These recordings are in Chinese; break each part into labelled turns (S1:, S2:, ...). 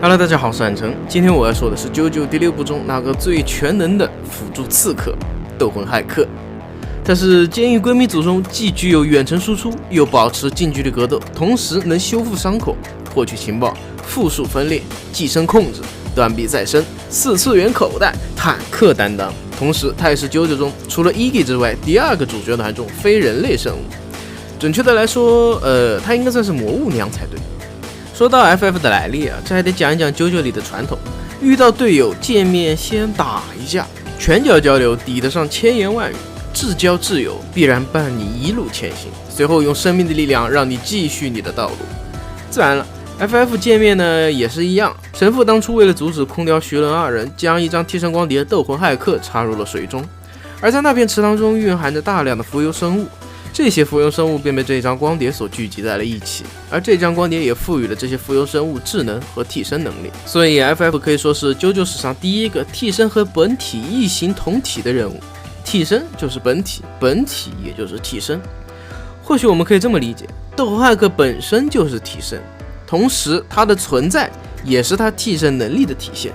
S1: Hello， 大家好，我是冉成。今天我要说的是JoJo第6部中那个最全能的辅助刺客——斗魂骇客。他是监狱闺蜜组中既具有远程输出，又保持近距离格斗，同时能修复伤口、获取情报、复数分裂、寄生控制、断臂再生、4次元口袋、坦克担当。同时，他也是JoJo中除了伊吉之外第2个主角团中非人类生物。准确的来说，他应该算是魔物娘才对。说到 FF 的来历啊，这还得讲一讲JoJo里的传统。遇到队友见面先打一架，拳脚交流抵得上千言万语，至交至友必然伴你一路前行，随后用生命的力量让你继续你的道路。自然了， FF 见面呢也是一样，神父当初为了阻止空调徐伦2人，将一张替身光碟斗魂骇客插入了水中，而在那片池塘中蕴含着大量的浮游生物。这些浮游生物便被这张光碟所聚集在了一起，而这张光碟也赋予了这些浮游生物智能和替身能力，所以 FF 可以说是JoJo史上第一个替身和本体异形同体的任务。替身就是本体，本体也就是替身。或许我们可以这么理解，斗魂骇客本身就是替身，同时它的存在也是它替身能力的体现。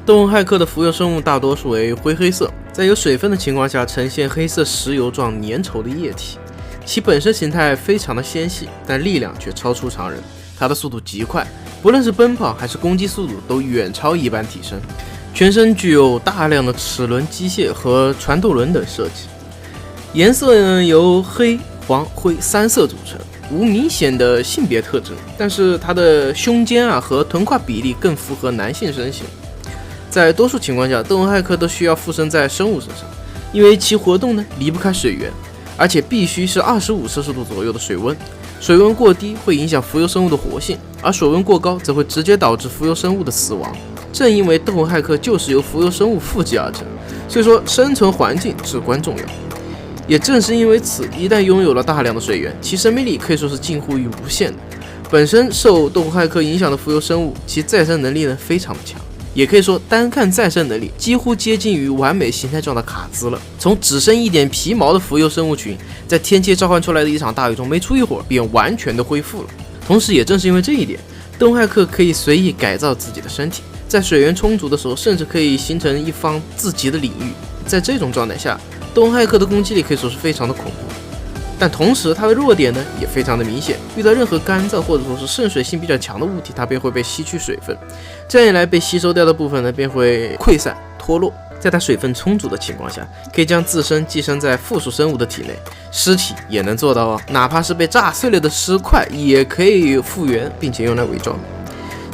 S1: 斗魂骇客的浮游生物大多数为灰黑色，在有水分的情况下呈现黑色石油状粘稠的液体，其本身形态非常的纤细，但力量却超出常人。它的速度极快，不论是奔跑还是攻击速度都远超一般替身。全身具有大量的齿轮机械和传动轮等设计，颜色呢由黑、黄、灰3色组成，无明显的性别特征，但是它的胸肩和臀胯比例更符合男性身形。在多数情况下，斗魂骇客都需要附身在生物身上，因为其活动呢离不开水源，而且必须是25摄氏度左右的水温。水温过低会影响浮游生物的活性，而水温过高则会直接导致浮游生物的死亡。正因为斗魂骇客就是由浮游生物附集而成，所以说生存环境至关重要。也正是因为此，一旦拥有了大量的水源，其生命力可以说是近乎于无限的。本身受斗魂骇客影响的浮游生物，其再生能力呢非常的强。也可以说，单看再生能力，几乎接近于完美形态状的卡兹了。从只剩一点皮毛的浮游生物群，在天气召唤出来的一场大雨中，没出一会儿便完全的恢复了。同时，也正是因为这一点，斗魂骇客可以随意改造自己的身体，在水源充足的时候，甚至可以形成一方自己的领域。在这种状态下，斗魂骇客的攻击力可以说是非常的恐怖。但同时，它的弱点呢也非常的明显，遇到任何干燥或者说是渗水性比较强的物体，它便会被吸取水分，这样一来被吸收掉的部分呢便会溃散脱落。在它水分充足的情况下，可以将自身寄生在附属生物的体内，尸体也能做到哪怕是被炸碎了的尸块也可以复原，并且用来伪装。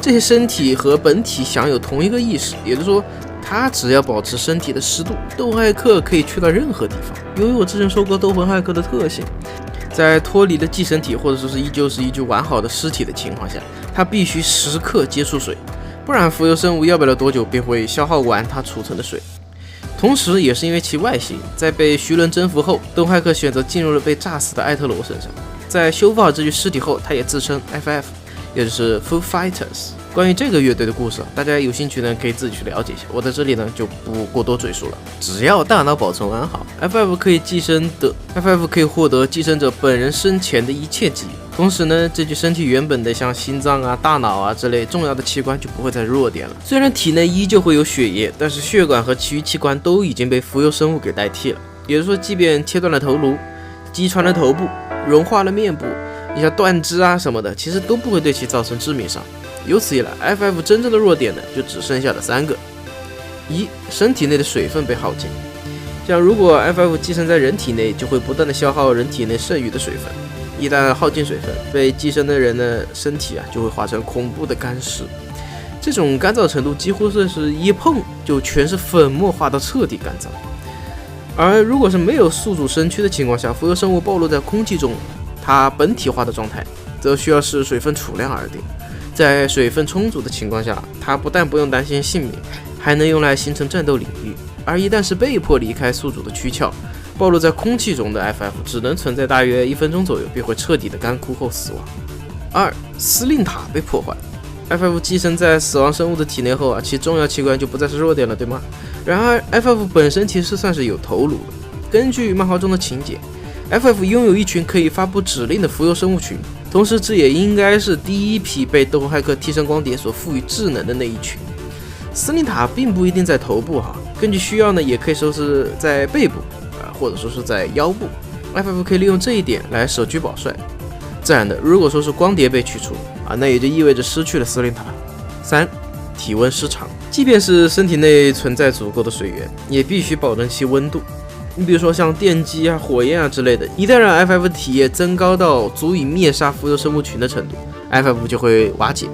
S1: 这些身体和本体享有同一个意识，也就是说它只要保持身体的湿度，斗魂骇客可以去到任何地方。由于我之前说过斗魂骇客的特性，在脱离了寄生体或者说是依旧是一具完好的尸体的情况下，它必须时刻接触水，不然浮游生物要不了多久便会消耗完它储存的水。同时也是因为其外形，在被徐伦征服后，斗魂骇客选择进入了被炸死的艾特罗身上。在修复好这具尸体后，他也自称 FF， 也就是 Foo Fighters。关于这个乐队的故事，大家有兴趣呢可以自己去了解一下，我在这里呢就不过多赘述了。只要大脑保存完好， FF 可以获得寄生者本人生前的一切记忆，同时呢这具身体原本的像心脏大脑之类重要的器官就不会再弱点了。虽然体内依旧会有血液，但是血管和其余器官都已经被浮游生物给代替了，也就是说即便切断了头颅，击穿了头部，融化了面部，你像断肢什么的，其实都不会对其造成致命伤。由此一来， FF 真正的弱点呢就只剩下了3个。一，身体内的水分被耗尽，像如果 FF 寄生在人体内，就会不断的消耗人体内剩余的水分，一旦耗尽水分，被寄生的人的身体就会化成恐怖的干尸，这种干燥程度几乎是一碰就全是粉末化到彻底干燥。而如果是没有宿主身躯的情况下，浮游生物暴露在空气中，它本体化的状态则需要视水分储量而定。在水分充足的情况下，它不但不用担心性命，还能用来形成战斗领域。而一旦是被迫离开宿主的躯壳，暴露在空气中的 FF 只能存在大约1分钟左右，便会彻底的干枯后死亡。2. 司令塔被破坏。FF 寄生在死亡生物的体内后其重要器官就不再是弱点了，对吗？然而 FF 本身其实算是有头颅的。根据漫画中的情节，FF 拥有一群可以发布指令的浮游生物群，同时这也应该是第一批被斗魂骇客替身光碟所赋予智能的那一群。司令塔并不一定在头部哈，根据需要呢，也可以说是在背部或者说是在腰部。FF 可以利用这一点来舍居保帅。自然的，如果说是光碟被去除那也就意味着失去了司令塔。3. 体温失常，即便是身体内存在足够的水源，也必须保证其温度。你比如说像电击火焰之类的，一旦让 FF 体液增高到足以灭杀浮游生物群的程度， FF 就会瓦解。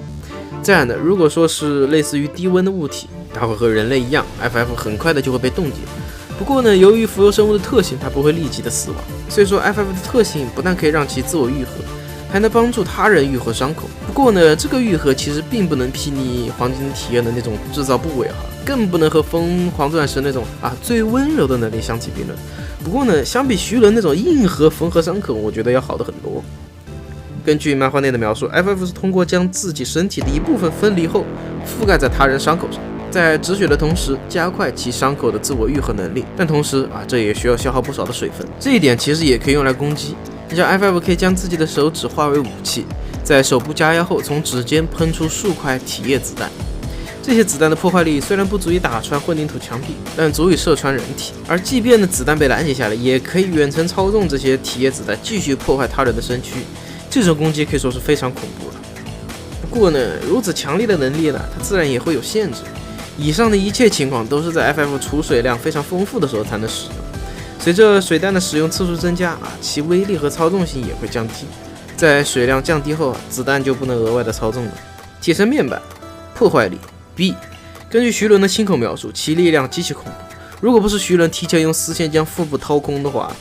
S1: 自然的，如果说是类似于低温的物体，它会和人类一样 ，FF 很快的就会被冻结。不过呢，由于浮游生物的特性，它不会立即的死亡，所以说 FF 的特性不但可以让其自我愈合，还能帮助他人愈合伤口。不过呢，这个愈合其实并不能媲拟黄金体验的那种制造部位更不能和疯狂钻石那种最温柔的能力相提并论。不过呢，相比徐伦那种硬核缝合伤口，我觉得要好的很多。根据漫画内的描述 ，FF 是通过将自己身体的一部分分离后，覆盖在他人伤口上，在止血的同时加快其伤口的自我愈合能力。但同时这也需要消耗不少的水分。这一点其实也可以用来攻击。你像 FF 可以将自己的手指化为武器，在手部加压后，从指尖喷出数块体液子弹。这些子弹的破坏力虽然不足以打穿混凝土墙壁，但足以射穿人体。而即便的子弹被拦截下来，也可以远程操纵这些体液子弹继续破坏他人的身躯。这种攻击可以说是非常恐怖了。不过呢，如此强力的能力呢，它自然也会有限制。以上的一切情况都是在 FF 储水量非常丰富的时候才能使用。随着水弹的使用次数增加其威力和操纵性也会降低。在水量降低后子弹就不能额外的操纵了。铁身面板，破坏力 B。根据徐伦的亲口描述，其力量极其恐怖。如果不是徐伦提前用丝线将腹部掏空的话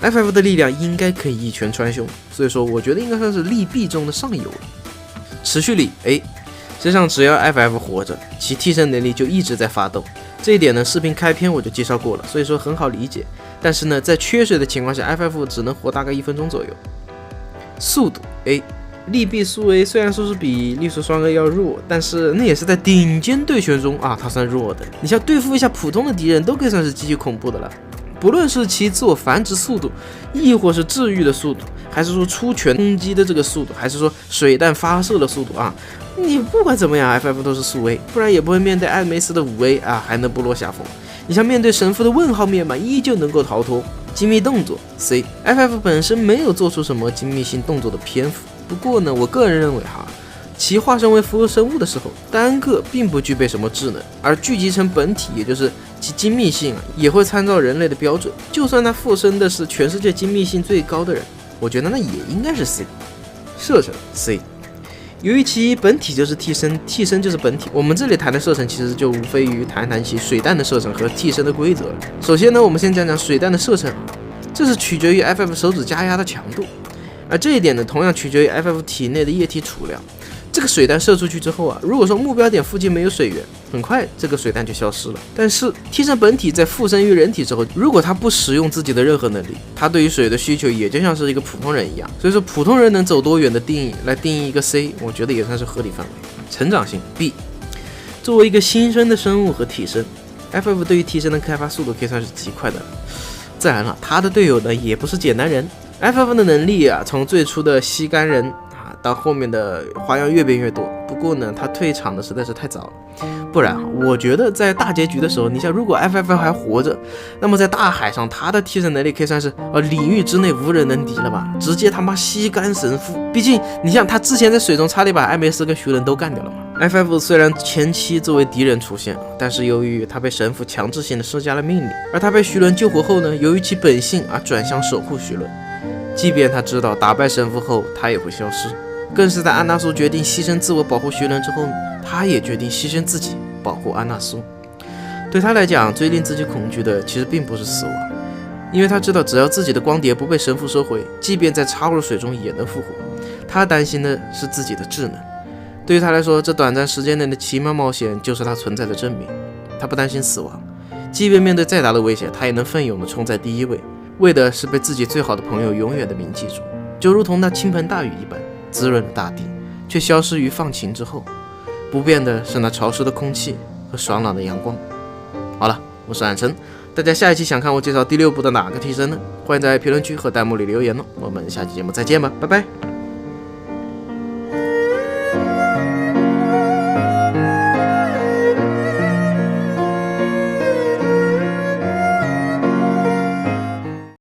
S1: ，FF 的力量应该可以一拳穿胸，所以说我觉得应该算是力 B 中的上游了。持续力 A。实际上只要 FF 活着，其替身能力就一直在发动。这一点呢，视频开篇我就介绍过了，所以说很好理解。但是呢，在缺水的情况下 ，FF 只能活大概1分钟左右。速度 A。力 B 速 A 虽然说是比力速双 A 要弱，但是那也是在顶尖对决中它算弱的。你像对付一下普通的敌人都可以算是极其恐怖的了。不论是其自我繁殖速度，亦或是治愈的速度，还是说出拳攻击的这个速度，还是说水弹发射的速度你不管怎么样 ，FF 都是速 A， 不然也不会面对艾梅斯的5A 还能不落下风。你像面对神父的问号面板，依旧能够逃脱。精密动作 C。FF 本身没有做出什么精密性动作的篇幅，不过呢，我个人认为其化身为浮游生物的时候，单个并不具备什么智能，而聚集成本体，也就是其精密性也会参照人类的标准。就算他附身的是全世界精密性最高的人，我觉得那也应该是 C。射程 C。由于其本体就是替身，替身就是本体，我们这里谈的射程其实就无非于谈谈其水弹的射程和替身的规则了。首先呢，我们先讲讲水弹的射程，这是取决于 FF 手指加压的强度，而这一点呢，同样取决于 FF 体内的液体储量。这个水弹射出去之后如果说目标点附近没有水源，很快这个水弹就消失了。但是替身本体在附身于人体之后，如果他不使用自己的任何能力，他对于水的需求也就像是一个普通人一样。所以说普通人能走多远的定义来定义一个 C， 我觉得也算是合理范围。成长性 B。 作为一个新生的生物和替身， FF 对于替身的开发速度可以算是极快的了。自然了，他的队友呢也不是简单人。 FF 的能力从最初的吸干人到后面的花样越变越多，不过呢，他退场的实在是太早了。不然我觉得在大结局的时候，你像如果 FF 还活着，那么在大海上他的替身能力可以算是领域之内无人能敌了吧，直接他妈吸干神父。毕竟你像他之前在水中差点把艾梅斯跟徐伦都干掉了嘛。FF 虽然前期作为敌人出现，但是由于他被神父强制性的施加了命令，而他被徐伦救活后呢，由于其本性转向守护徐伦。即便他知道打败神父后他也会消失，更是在安纳苏决定牺牲自我保护徐伦之后，他也决定牺牲自己保护安纳苏。对他来讲，最令自己恐惧的其实并不是死亡，因为他知道只要自己的光碟不被神父收回，即便在插入水中也能复活。他担心的是自己的智能。对于他来说，这短暂时间内的奇妙冒险就是他存在的证明。他不担心死亡，即便面对再大的危险，他也能奋勇地冲在第一位，为的是被自己最好的朋友永远的铭记住，就如同那倾盆大雨一般滋润了大地，却消失于放晴之后。不变的是那潮湿的空气和爽朗的阳光。好了，我是暗晨，大家下一期想看我介绍第6部的哪个替身呢？欢迎在评论区和弹幕里留言哦。我们下期节目再见吧，拜拜。